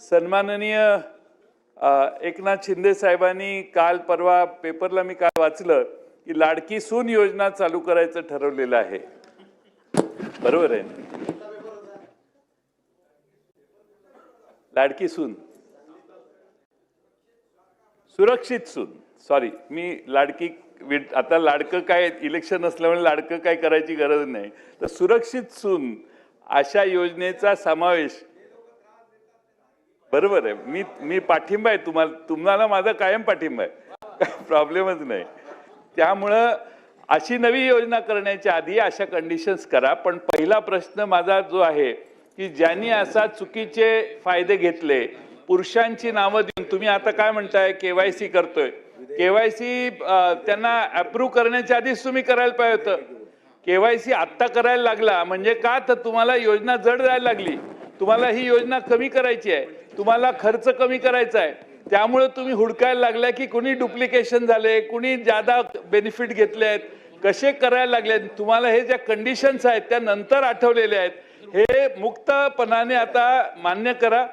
सन्माननीय एकनाथ शिंदे साहेबांनी काल परवा पेपरला मी काल वाचलं की लाडकी सून योजना चालू करायचं ठरवलेलं आहे. बरोबर आहे. लाडकी सून, सुरक्षित सून, सॉरी मी लाडकी, आता लाडकं काय इलेक्शन असल्यामुळे लाडकं काय करायची गरज नाही, तर सुरक्षित सून अशा योजनेचा समावेश. बरोबर आहे. मी पाठिंबा आहे तुम्हाला माझा कायम पाठिंबा आहे, प्रॉब्लेमच नाही. त्यामुळं अशी नवी योजना करण्याच्या आधी अशा कंडिशन्स करा. पण पहिला प्रश्न माझा जो आहे की ज्यांनी असा चुकीचे फायदे घेतले, पुरुषांची नावं देऊन तुम्ही आता काय म्हणताय केवायसी करतोय, केवायसी त्यांना अप्रूव्ह करण्याच्या आधीच तुम्ही करायला पाहिजे होतं. केवायसी आत्ता करायला लागला म्हणजे का, तर तुम्हाला योजना जड जायला लागली, तुम्हाला ही योजना कमी करायची आहे, तुम्हाला खर्च कमी करायचा आहे. त्यामुळे तुम्ही हुडकायला लागलाय की कुणी डुप्लिकेशन झाले, कुणी ज्यादा बेनिफिट घेतले आहेत, कसे करायला लागले. तुम्हाला हे ज्या कंडिशन्स आहेत त्या नंतर आठवलेल्या आहेत. हे मुक्तपणाने आता मान्य करा.